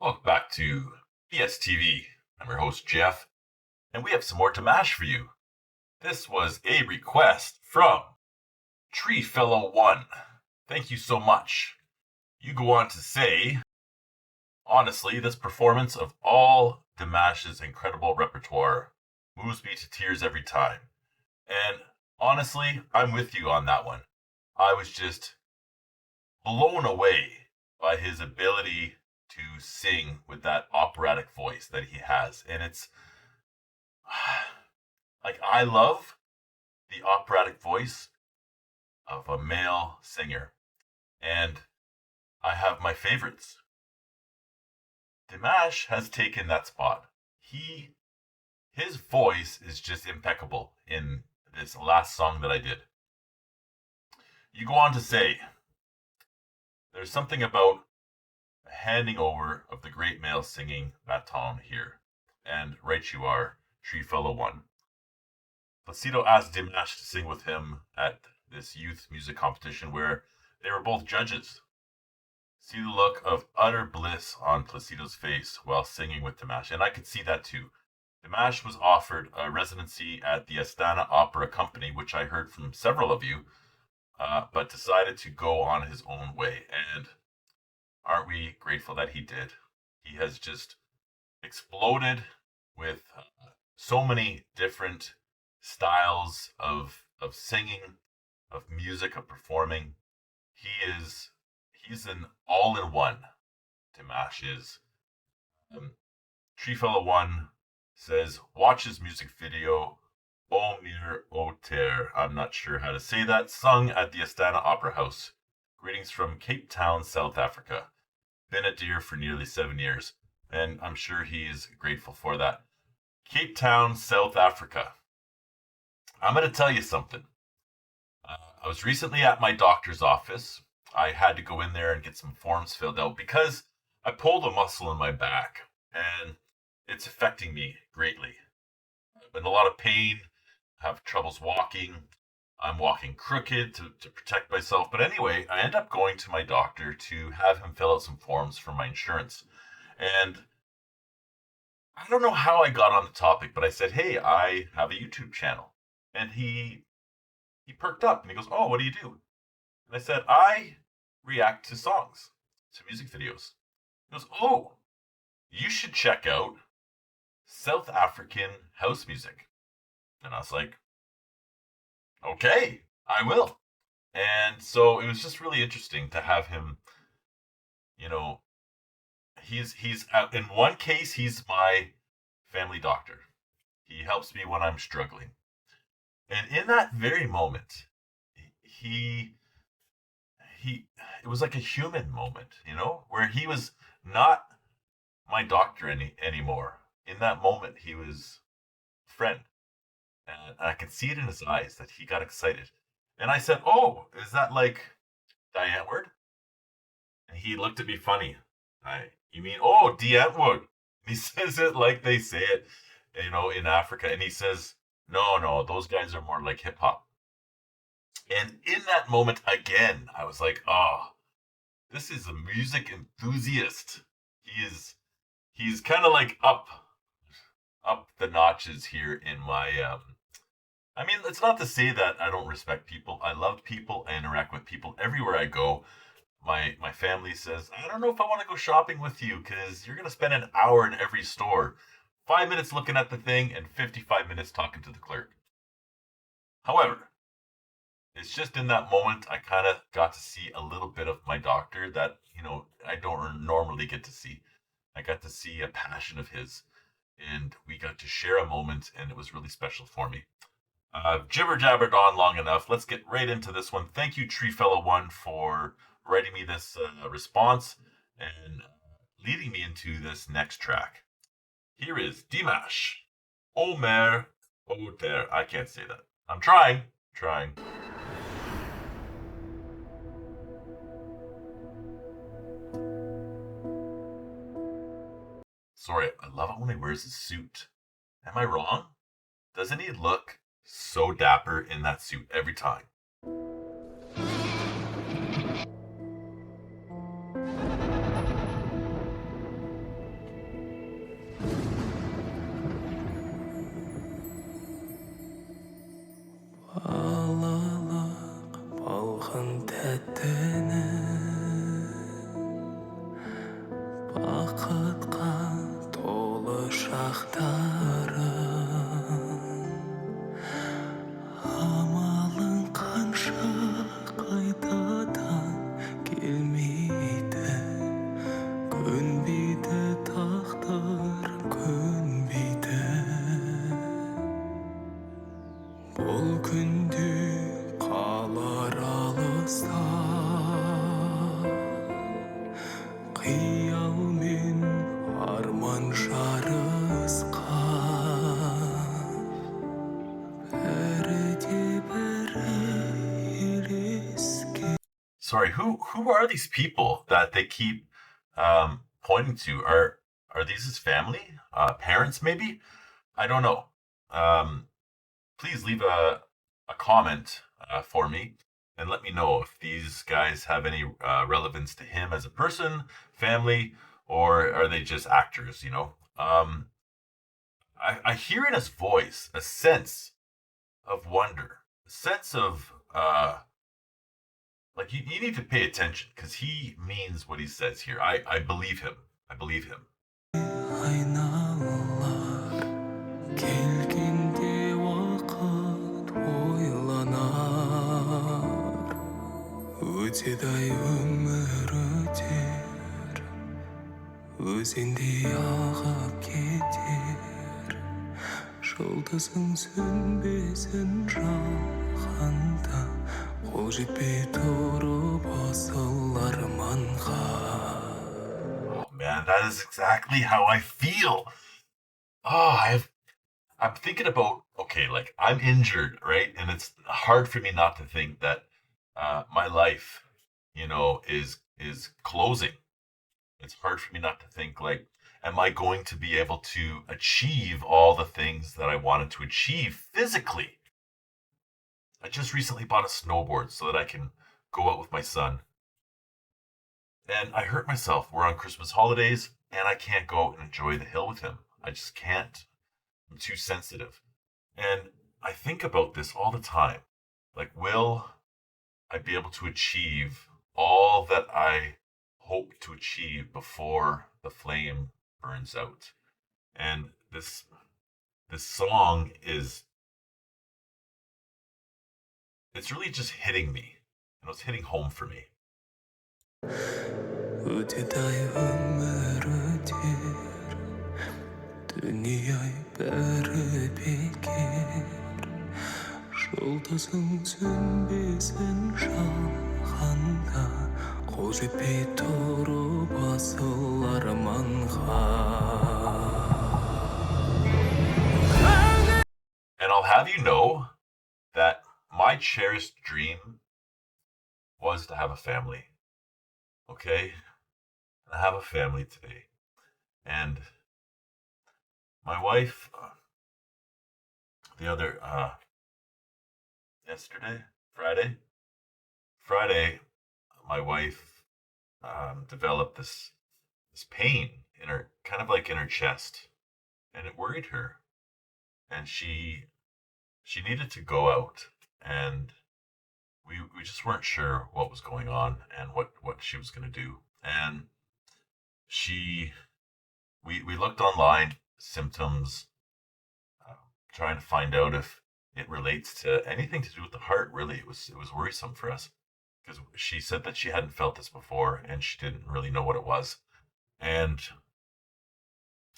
Welcome back to ESTV. I'm your host, Jeff, and we have some more Dimash for you. This was a request from Treefellow1. Thank you so much. You go on to say, honestly, this performance of all Dimash's incredible repertoire moves me to tears every time. And honestly, I'm with you on that one. I was just blown away by his ability to sing with that operatic voice that he has. And it's like, I love the operatic voice of a male singer. And I have my favorites. Dimash has taken that spot. His voice is just impeccable in this last song that I did. You go on to say, there's something about a handing over of the great male singing baton here. And right you are, Treefellow1. Placido asked Dimash to sing with him at this youth music competition where they were both judges. See the look of utter bliss on Placido's face while singing with Dimash, and I could see that too. Dimash was offered a residency at the Astana Opera Company, which I heard from several of you, but decided to go on his own way, and aren't we grateful that he did? He has just exploded with so many different styles of singing, of music, of performing. He's an all-in-one. Dimash is. Treefellow1 says, watch his music video, Ómir Óter, I'm not sure how to say that, sung at the Astana Opera House. Greetings from Cape Town, South Africa. Been a dear for nearly 7 years, and I'm sure he's grateful for that. Cape Town, South Africa. I'm going to tell you something. I was recently at my doctor's office. I had to go in there and get some forms filled out because I pulled a muscle in my back, and it's affecting me greatly. I'm in a lot of pain, have troubles walking. I'm walking crooked to protect myself. But anyway, I end up going to my doctor to have him fill out some forms for my insurance. And I don't know how I got on the topic, but I said, hey, I have a YouTube channel. And he perked up and he goes, oh, what do you do? And I said, I react to songs, to music videos. He goes, oh, you should check out South African house music. And I was like, okay, I will. And so it was just really interesting to have him, he's in one case, he's my family doctor. He helps me when I'm struggling. And in that very moment, it was like a human moment, where he was not my doctor anymore. In that moment, he was a friend. And I could see it in his eyes that he got excited. And I said, oh, is that like Diane word? And he looked at me funny. You mean, oh, Diane word? He says it like they say it, in Africa. And he says, no, those guys are more like hip hop. And in that moment, again, I was like, oh, this is a music enthusiast. He's kind of like up the notches here in my, it's not to say that I don't respect people. I love people. I interact with people everywhere I go. My family says, I don't know if I want to go shopping with you because you're going to spend an hour in every store. 5 minutes looking at the thing and 55 minutes talking to the clerk. However, it's just in that moment I kind of got to see a little bit of my doctor that, I don't normally get to see. I got to see a passion of his, and we got to share a moment, and it was really special for me. Jibber jabbered on long enough. Let's get right into this one. Thank you, Treefellow1, for writing me this response and leading me into this next track. Here is Dimash, Ómir Óter. I can't say that. I'm trying. Sorry, I love it when he wears his suit. Am I wrong? Doesn't he look so dapper in that suit every time? бақытқа толы шақтарым амалың қанша қайтадан келмейді көнбейді тағдыр көнбейді бұл күнде қалар алыста қиял мен арман жарысқан бәрі де бәрі елескен. Sorry, who are these people that they keep pointing to? Are these his family? Parents, maybe? I don't know. Please leave a comment for me and let me know if these guys have any relevance to him as a person, family, or are they just actors, you know? I hear in his voice a sense of wonder, a sense of like you need to pay attention because he means what he says here. I believe him. I believe him. Aynalar келгенде уақыт ойланар өтеді-ай өмір өтер өзендей ағып кетер жұлдызың сөнбесін жаһанда қол жетпей тұрып асыл арманға. Oh man, that is exactly how I feel. Oh, I'm thinking about, okay, like I'm injured, right? And it's hard for me not to think that my life, you know, is closing. It's hard for me not to think like, am I going to be able to achieve all the things that I wanted to achieve physically? I just recently bought a snowboard so that I can go out with my son. And I hurt myself. We're on Christmas holidays and I can't go out and enjoy the hill with him. I just can't. I'm too sensitive. And I think about this all the time. Like, will I be able to achieve all that I hope to achieve before the flame burns out? And this song is, it's really just hitting me. You know, it's hitting home for me. өтеді-ай өмір өтер дүние-ай бәрі бекер жұлдызың сөнбесін жаһанда қол жетпей тұрып асыл арманға. And I'll have you know that my cherished dream was to have a family. Okay? I have a family today. And my wife, the other, Friday, my wife developed this pain in her, kind of like in her chest. And it worried her. And she needed to go out, and we just weren't sure what was going on and what she was going to do. And we looked online, symptoms, trying to find out if it relates to anything to do with the heart. Really, it was worrisome for us because she said that she hadn't felt this before and she didn't really know what it was. And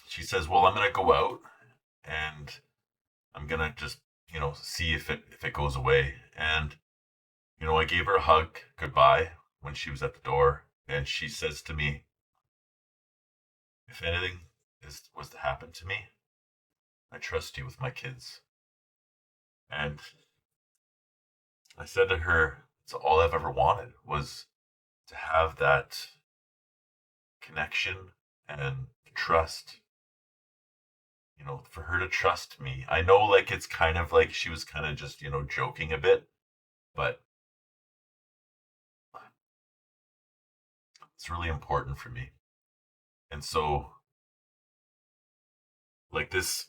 she says, well, I'm going to go out and I'm going to just, you know, see if it goes away. And, you know, I gave her a hug goodbye when she was at the door. And she says to me, if anything was to happen to me, I trust you with my kids. And I said to her, it's all I've ever wanted was to have that connection and trust, you know, for her to trust me. I know, like, it's kind of like she was kind of just, you know, joking a bit, but it's really important for me. And so, like, this,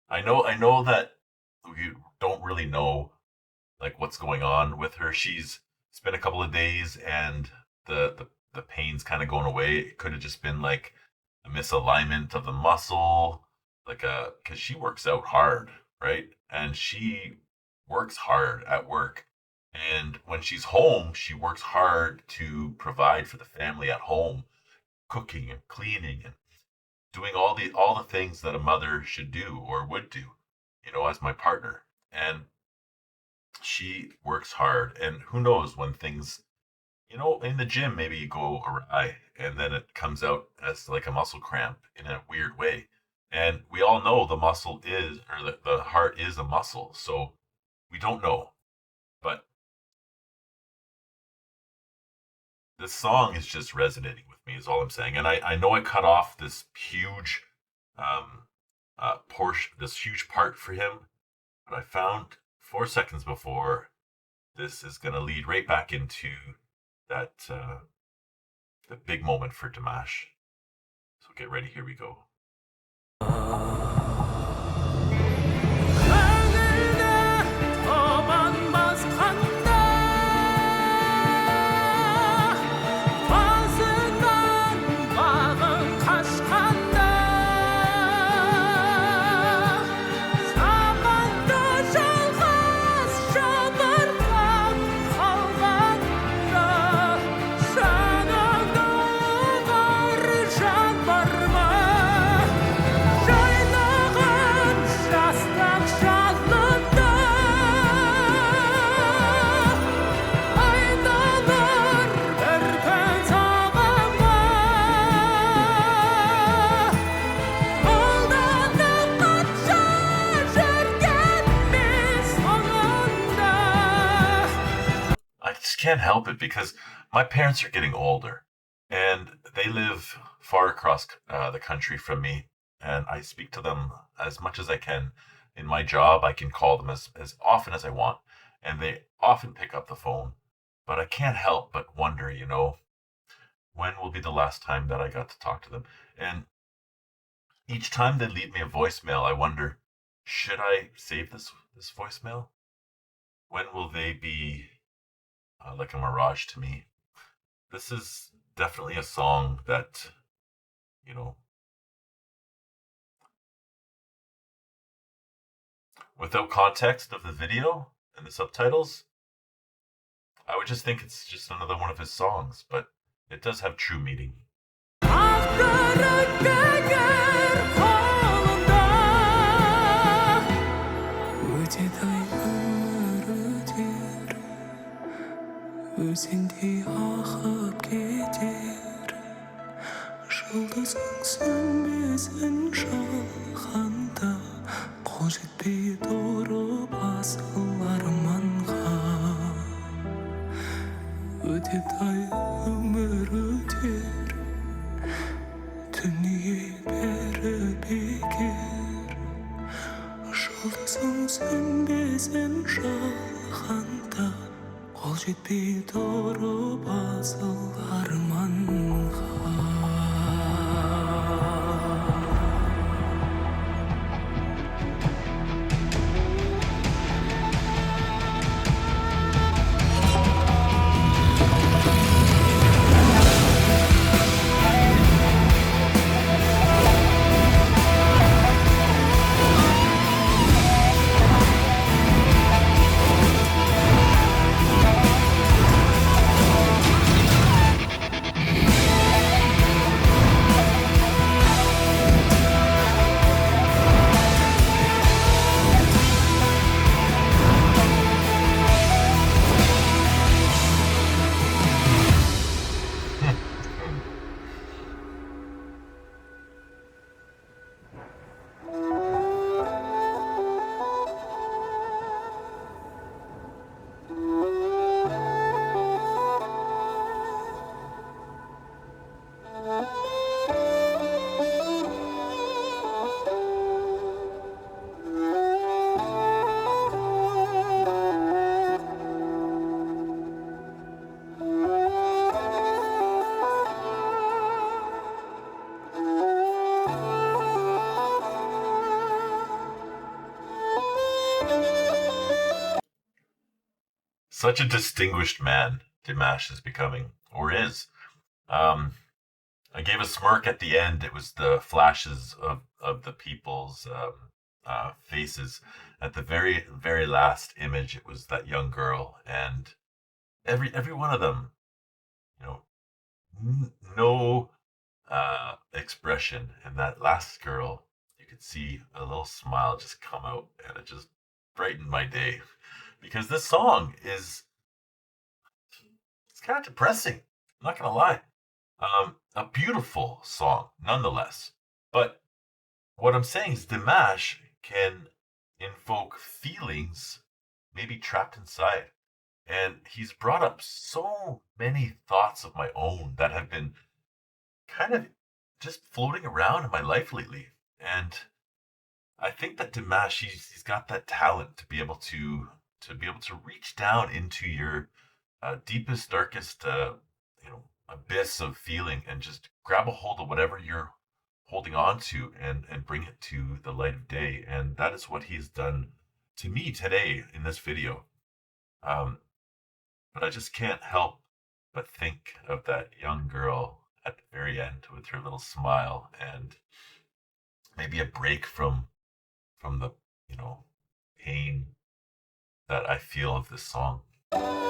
I know that we don't really know, like, what's going on with her. It's been a couple of days, and the the pain's kind of going away. It could have just been like a misalignment of the muscle, because she works out hard, right? And she works hard at work. And when she's home, she works hard to provide for the family at home, cooking and cleaning and doing all the things that a mother should do or would do, as my partner. And she works hard. And who knows when things, in the gym, maybe you go awry and then it comes out as like a muscle cramp in a weird way. And we all know the muscle is, or the heart is a muscle. So we don't know. But this song is just resonating with me, is all I'm saying. And I know I cut off this huge portion, this huge part for him, but I found 4 seconds before this is going to lead right back into that the big moment for Dimash. So get ready, here we go. Can't help it because my parents are getting older and they live far across the country from me, and I speak to them as much as I can. In my job, I can call them as often as I want, and they often pick up the phone, but I can't help but wonder, when will be the last time that I got to talk to them? And each time they leave me a voicemail, I wonder, should I save this voicemail? When will they be like a mirage to me? This is definitely a song that, without context of the video and the subtitles, I would just think it's just another one of his songs, but it does have true meaning. Өзіңдей ағып кетер жұлдызың сөнбесін жалғанда қол жетпей тұрып асыл арманға өтеді-ай өмір өтер дүние бәрі бекер жұлдызың сөнбесін жалғанда қол жетпей тұрып асыл арманға. Such a distinguished man Dimash is becoming, or is. I gave a smirk at the end. It was the flashes of the people's faces. At the very last image, it was that young girl, and every one of them, you know, no expression. And that last girl, you could see a little smile just come out, and it just brightened my day. Because this song is it's kind of depressing. I'm not gonna lie. A beautiful song, nonetheless. But what I'm saying is Dimash can invoke feelings maybe trapped inside. And he's brought up so many thoughts of my own that have been kind of just floating around in my life lately. And I think that Dimash, he's got that talent to be able to reach down into your deepest, darkest, abyss of feeling and just grab a hold of whatever you're holding on to and bring it to the light of day. And that is what he's done to me today in this video. But I just can't help but think of that young girl at the very end with her little smile and maybe a break from the pain that I feel of this song. Mm.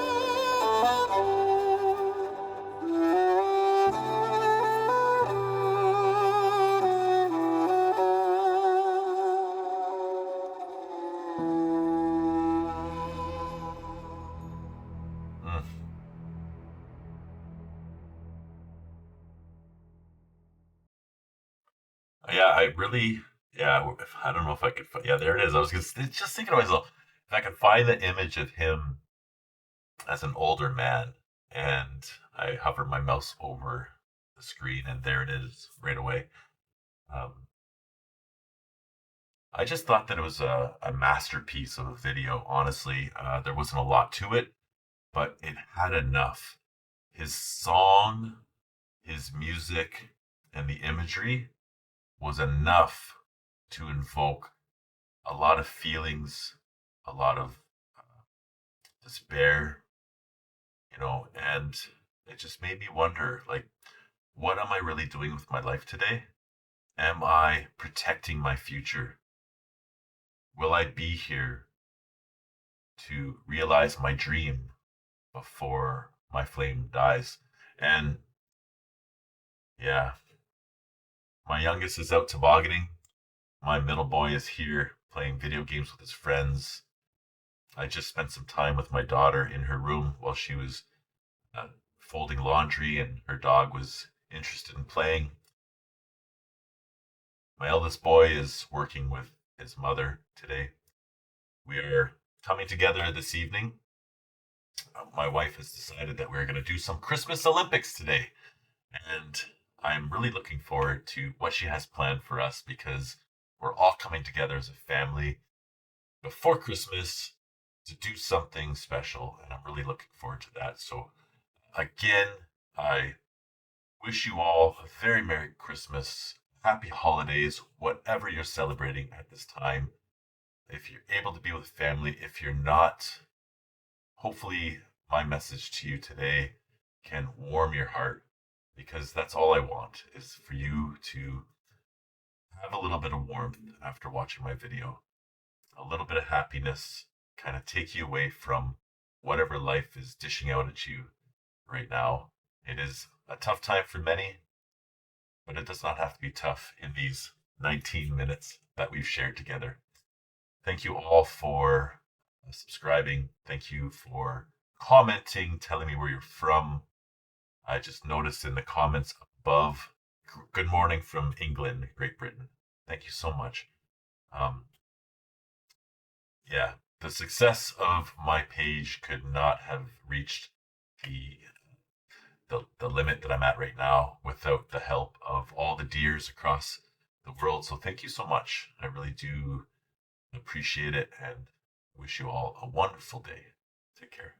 Yeah, I don't know if I could, yeah, there it is. I was just thinking to myself, if I could find the image of him as an older man, and I hover my mouse over the screen, and there it is right away. I just thought that it was a masterpiece of a video, honestly. There wasn't a lot to it, but it had enough. His song, his music, and the imagery was enough to invoke a lot of feelings, a lot of despair, and it just made me wonder, like, what am I really doing with my life today? Am I protecting my future? Will I be here to realize my dream before my flame dies? And yeah, my youngest is out tobogganing. My middle boy is here playing video games with his friends. I just spent some time with my daughter in her room while she was folding laundry, and her dog was interested in playing. My eldest boy is working with his mother today. We are coming together this evening. My wife has decided that we're going to do some Christmas Olympics today. And I'm really looking forward to what she has planned for us, because we're all coming together as a family before Christmas to do something special. And I'm really looking forward to that. So, again, I wish you all a very Merry Christmas, Happy Holidays, whatever you're celebrating at this time. If you're able to be with family, if you're not, hopefully my message to you today can warm your heart, because that's all I want, is for you to have a little bit of warmth after watching my video, a little bit of happiness, kind of take you away from whatever life is dishing out at you right now. It is a tough time for many, but it does not have to be tough in these 19 minutes that we've shared together. Thank you all for subscribing. Thank you for commenting, telling me where you're from. I just noticed in the comments above, good morning from England, Great Britain. Thank you so much. Yeah, the success of my page could not have reached the limit that I'm at right now without the help of all the dears across the world. So thank you so much. I really do appreciate it, and wish you all a wonderful day. Take care.